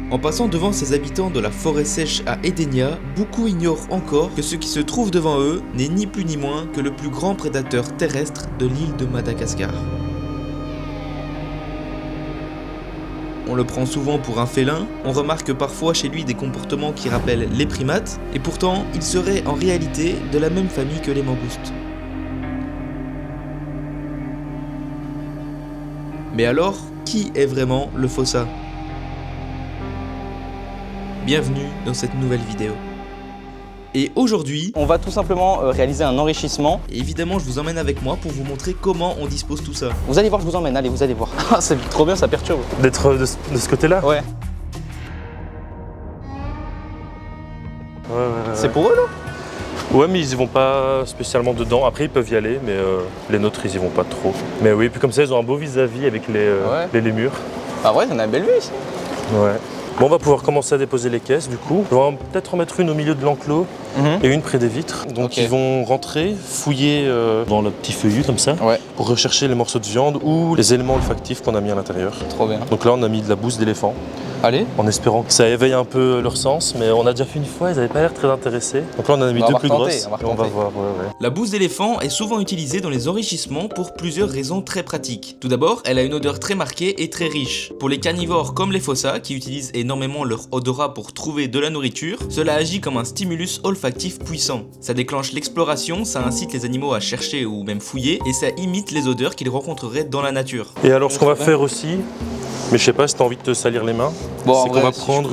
En passant devant ces habitants de la forêt sèche à Edenia, beaucoup ignorent encore que ce qui se trouve devant eux n'est ni plus ni moins que le plus grand prédateur terrestre de l'île de Madagascar. On le prend souvent pour un félin, on remarque parfois chez lui des comportements qui rappellent les primates, et pourtant il serait en réalité de la même famille que les mangoustes. Mais alors, qui est vraiment le fossa ? Bienvenue dans cette nouvelle vidéo. Et aujourd'hui, on va tout simplement réaliser un enrichissement. Évidemment, je vous emmène avec moi pour vous montrer comment on dispose tout ça. Vous allez voir, je vous emmène, allez, vous allez voir. Ah, c'est trop bien, ça perturbe. D'être de ce côté-là? Ouais. Ouais. C'est pour eux, là? Ouais, mais ils y vont pas spécialement dedans. Après, ils peuvent y aller, mais les nôtres, ils y vont pas trop. Mais oui, puis comme ça, ils ont un beau vis-à-vis avec les lémurs. Ah ouais, on a une belle vue ici. Ouais. Bon, on va pouvoir commencer à déposer les caisses, du coup. On va peut-être en mettre une au milieu de l'enclos et une près des vitres. Donc, ils vont rentrer, fouiller dans le petit feuillu, comme ça, pour rechercher les morceaux de viande ou les éléments olfactifs qu'on a mis à l'intérieur. Trop bien. Donc là, on a mis de la bouse d'éléphant. Allez. En espérant que ça éveille un peu leur sens, mais on a déjà fait une fois, ils n'avaient pas l'air très intéressés. Donc là, on en a mis deux plus grosses. On va voir. Ouais. La bouse d'éléphant est souvent utilisée dans les enrichissements pour plusieurs raisons très pratiques. Tout d'abord, elle a une odeur très marquée et très riche. Pour les carnivores comme les fossas, qui utilisent énormément leur odorat pour trouver de la nourriture, cela agit comme un stimulus olfactif puissant. Ça déclenche l'exploration, ça incite les animaux à chercher ou même fouiller, et ça imite les odeurs qu'ils rencontreraient dans la nature. Et alors, ce qu'on va faire aussi, mais je sais pas si tu as envie de te salir les mains, c'est qu'on va prendre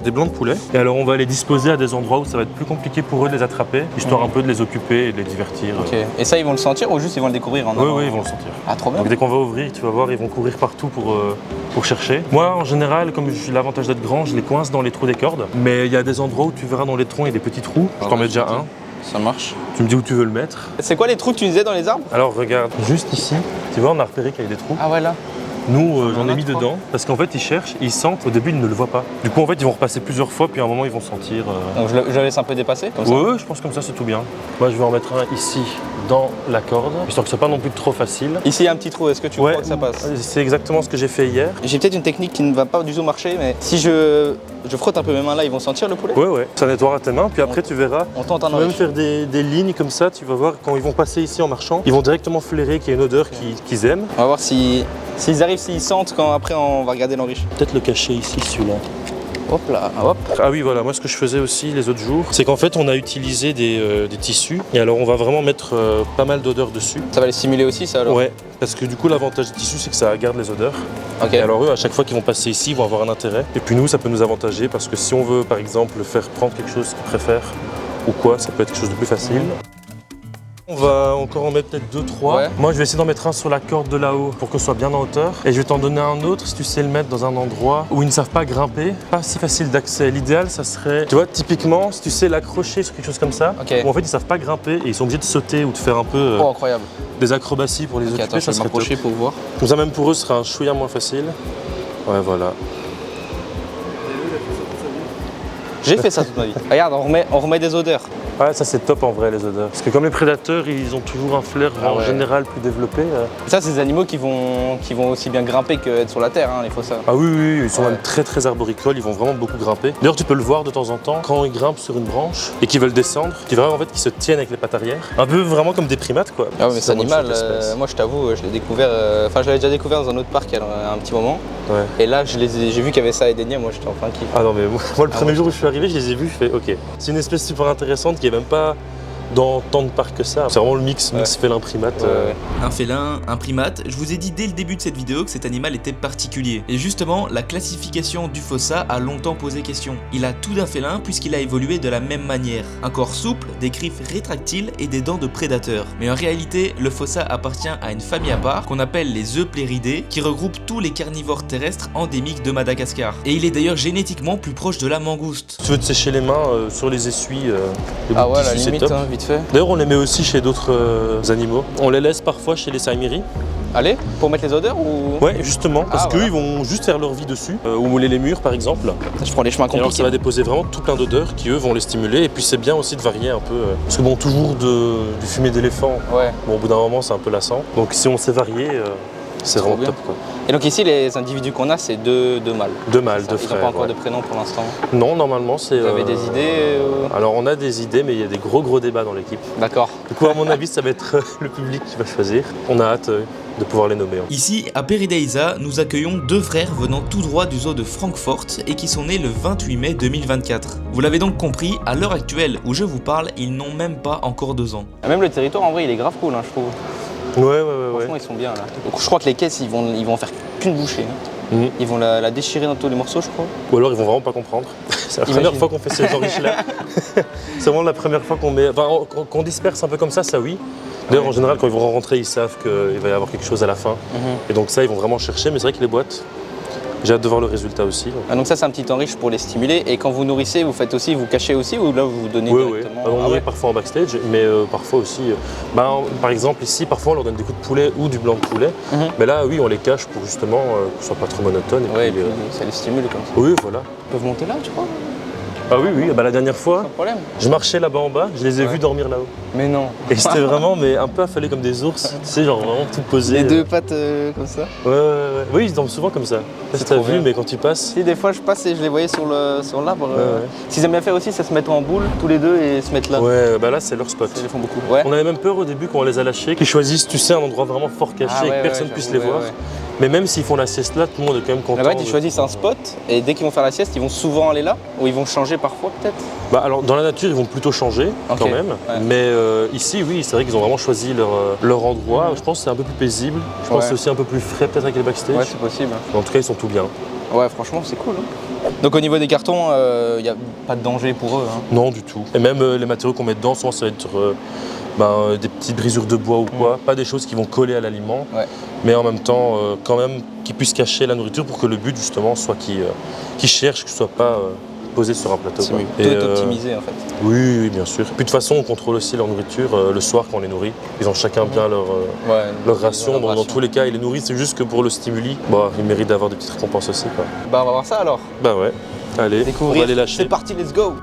des blancs de poulet et alors on va les disposer à des endroits où ça va être plus compliqué pour eux de les attraper, histoire un peu de les occuper et de les divertir. Ok. Et ça, ils vont le sentir ou juste ils vont le découvrir en Oui, ils vont le sentir. Ah, trop bien. Donc dès qu'on va ouvrir, tu vas voir, ils vont courir partout pour chercher. Moi, en général, comme j'ai l'avantage d'être grand, je les coince dans les trous des cordes. Mais il y a des endroits où tu verras dans les troncs, il y a des petits trous. Je t'en mets déjà un. Ça marche. Tu me dis où tu veux le mettre. C'est quoi les trous que tu disais dans les arbres? Alors regarde, juste ici, tu vois, on a repéré qu'il y avait des trous. Ah ouais, là. Nous, j'en ai mis dedans parce qu'en fait, ils cherchent, ils sentent. Au début, ils ne le voient pas. Du coup, en fait, ils vont repasser plusieurs fois, puis à un moment, ils vont sentir. Donc je le laisse un peu dépasser comme ça? Ouais, je pense comme ça, c'est tout bien. Moi, je vais en mettre un ici dans la corde, histoire que ce soit pas non plus trop facile. Ici, il y a un petit trou. Est-ce que tu crois que ça passe? C'est exactement ce que j'ai fait hier. J'ai peut-être une technique qui ne va pas du tout marcher, mais si je frotte un peu mes mains là, ils vont sentir le poulet? Ouais. Ça nettoiera tes mains, puis après, tu verras. On tente un Tu peux même faire des lignes comme ça, tu vas voir, quand ils vont passer ici en marchant, ils vont directement flairer qu'il y a une odeur qu'ils aiment. On va voir s'ils arrivent, s'ils sentent, quand après on va regarder l'enrichissement. Peut-être le cacher ici, celui-là. Hop là, hop. Ah oui, voilà, moi ce que je faisais aussi les autres jours, c'est qu'en fait on a utilisé des tissus, et alors on va vraiment mettre pas mal d'odeurs dessus. Ça va les stimuler aussi, ça alors? Ouais, parce que du coup l'avantage des tissus c'est que ça garde les odeurs. Ok. Et alors eux, à chaque fois qu'ils vont passer ici, ils vont avoir un intérêt. Et puis nous, ça peut nous avantager, parce que si on veut par exemple faire prendre quelque chose qu'ils préfèrent, ou quoi, ça peut être quelque chose de plus facile. On va encore en mettre peut-être 2-3. Ouais. Moi je vais essayer d'en mettre un sur la corde de là-haut pour que ce soit bien en hauteur. Et je vais t'en donner un autre si tu sais le mettre dans un endroit où ils ne savent pas grimper. Pas si facile d'accès. L'idéal ça serait, tu vois, typiquement si tu sais l'accrocher sur quelque chose comme ça, où en fait ils savent pas grimper et ils sont obligés de sauter ou de faire un peu incroyable. Des acrobaties pour les occuper. Attends, ça je vais m'approcher pour voir. Comme ça même pour eux ce sera un chouïa moins facile. Ouais voilà. J'ai fait ça toute ma vie. Regarde, on remet des odeurs. Ouais, ça c'est top en vrai les odeurs. Parce que comme les prédateurs, ils ont toujours un flair en général plus développé. Ça, c'est des animaux qui vont aussi bien grimper qu'être sur la terre, hein, les fossas. Ah oui, ils sont même très arboricoles, ils vont vraiment beaucoup grimper. D'ailleurs, tu peux le voir de temps en temps quand ils grimpent sur une branche et qu'ils veulent descendre. Tu verras en fait qu'ils se tiennent avec les pattes arrière. Un peu vraiment comme des primates quoi. Ah ouais, mais cet animal, moi je t'avoue, je l'ai découvert, je l'avais déjà découvert dans un autre parc il y a un petit moment. Ouais. Et là, j'ai vu qu'il y avait ça à Edenia, moi j'étais en plein kiff. Ah non, mais moi le premier jour où je suis arrivé, je les ai vus, je fais ok. C'est une espèce super intéressante qui est même pas dans tant de parcs que ça. C'est vraiment le mix félin-primate. Un félin, un primate, je vous ai dit dès le début de cette vidéo que cet animal était particulier. Et justement, la classification du fossa a longtemps posé question. Il a tout d'un félin puisqu'il a évolué de la même manière. Un corps souple, des griffes rétractiles et des dents de prédateur. Mais en réalité, le fossa appartient à une famille à part qu'on appelle les Eupléridés, qui regroupe tous les carnivores terrestres endémiques de Madagascar. Et il est d'ailleurs génétiquement plus proche de la mangouste. Si tu veux te sécher les mains sur les essuies, ah ouais, la limite, hein, vite fait. D'ailleurs, on les met aussi chez d'autres animaux. On les laisse parfois chez les saimiri. Allez, pour mettre les odeurs ou... Ouais, justement, parce qu'eux, ils vont juste faire leur vie dessus, ou mouler les murs par exemple. Je prends les chemins compliqués. Et alors ça va déposer vraiment tout plein d'odeurs qui eux vont les stimuler. Et puis c'est bien aussi de varier un peu. Parce que bon, toujours du fumier d'éléphant, bon, au bout d'un moment c'est un peu lassant. Donc si on sait varier... C'est Trop vraiment bien. top quoi. Et donc ici, les individus qu'on a, c'est deux mâles. Deux mâles, Ça, deux ils frères. n'ont pas encore ouais. de prénom pour l'instant. Non, normalement c'est. Vous avez des idées Alors on a des idées, mais il y a des gros débats dans l'équipe. D'accord. Du coup, à mon avis, ça va être le public qui va choisir. On a hâte de pouvoir les nommer. Ici, à Paradisa, nous accueillons deux frères venant tout droit du zoo de Francfort et qui sont nés le 28 mai 2024. Vous l'avez donc compris, à l'heure actuelle où je vous parle, ils n'ont même pas encore 2 ans. Même le territoire, en vrai, il est grave cool, hein, je trouve. Ouais. Franchement, ils sont bien là. Donc, je crois que les caisses, ils vont en faire qu'une bouchée. Hein. Mhm. Ils vont la déchirer dans tous les morceaux, je crois. Ou alors ils vont vraiment pas comprendre. C'est la première fois qu'on fait ce genre là. C'est vraiment la première fois qu'on met. Enfin, qu'on disperse un peu comme ça oui. D'ailleurs, en général, quand ils vont rentrer, ils savent qu'il va y avoir quelque chose à la fin. Et donc ça, ils vont vraiment chercher. Mais c'est vrai que les boîtes, j'ai hâte de voir le résultat aussi. Donc ça, c'est un petit temps riche pour les stimuler. Et quand vous nourrissez, vous faites aussi, vous cachez aussi ou là, vous vous donnez directement On nourrit parfois en backstage, mais parfois aussi. Par exemple, ici, parfois, on leur donne des coups de poulet ou du blanc de poulet. Mais là, oui, on les cache pour justement que ce soit pas trop monotone. Et puis ça les stimule comme ça. Oui, voilà. Ils peuvent monter là, tu crois? Ah oui, la dernière fois, Sans problème. je marchais là-bas en bas, je les ai vus dormir là-haut. Mais non. Et c'était vraiment un peu affalés comme des ours, tu sais, genre vraiment tout posé. Les deux pattes comme ça. Ouais. Oui, ils dorment souvent comme ça. Je sais pas si t'as vu, mais quand ils passent. Si, des fois je passe et je les voyais sur l'arbre. Ce qu'ils aiment bien faire aussi, c'est se mettre en boule tous les deux et se mettre là. Ouais, là c'est leur spot. Ils les font beaucoup. Ouais. On avait même peur au début quand on les a lâchés, qu'ils choisissent, tu sais, un endroit vraiment fort caché et que personne puisse les voir. Mais même s'ils font la sieste là, tout le monde est quand même content. Mais ils choisissent un spot et dès qu'ils vont faire la sieste, ils vont souvent aller là ou ils vont changer parfois peut-être. Alors dans la nature, ils vont plutôt changer quand même. Ouais. Mais ici, oui, c'est vrai qu'ils ont vraiment choisi leur endroit. Je pense que c'est un peu plus paisible. Je pense que c'est aussi un peu plus frais peut-être avec les backstage. Ouais, c'est possible. Mais en tout cas, ils sont tout bien. Ouais, franchement, c'est cool. Hein. Donc au niveau des cartons, il n'y a pas de danger pour eux. Hein. Non, du tout. Et même les matériaux qu'on met dedans, souvent ça va être des petites brisures de bois ou quoi. Pas des choses qui vont coller à l'aliment. Ouais. Mais en même temps, quand même, qu'ils puissent cacher la nourriture pour que le but justement soit qu'ils cherchent, que ce soit pas posé sur un plateau. C'est mieux optimisé en fait. Oui, bien sûr. Puis de toute façon, on contrôle aussi leur nourriture le soir quand on les nourrit. Ils ont chacun bien leur ration. Donc dans tous les cas, ils les nourrissent. C'est juste que pour le stimuli, ils méritent d'avoir des petites récompenses aussi. Quoi. On va voir ça alors. Ouais. Allez, on va les lâcher. C'est parti, let's go.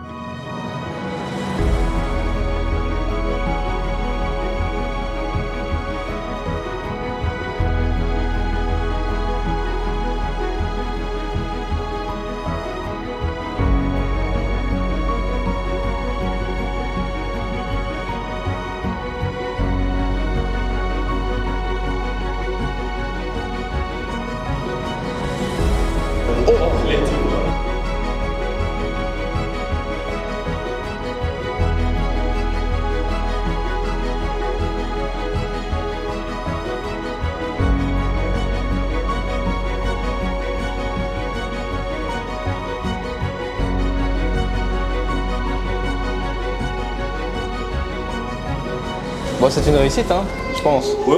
C'est une réussite, hein, je pense. Ouais.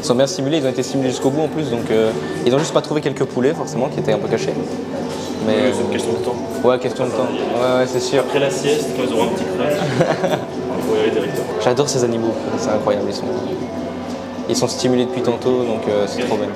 Ils sont bien stimulés, ils ont été stimulés jusqu'au bout en plus, donc ils ont juste pas trouvé quelques poulets forcément qui étaient un peu cachés. Mais c'est une question de temps. Ouais, question de temps. Ouais, c'est sûr. Après la sieste, quand ils auront un petit creux, il faut y aller directement. J'adore ces animaux, c'est incroyable, ils sont stimulés depuis tantôt, donc c'est trop bien.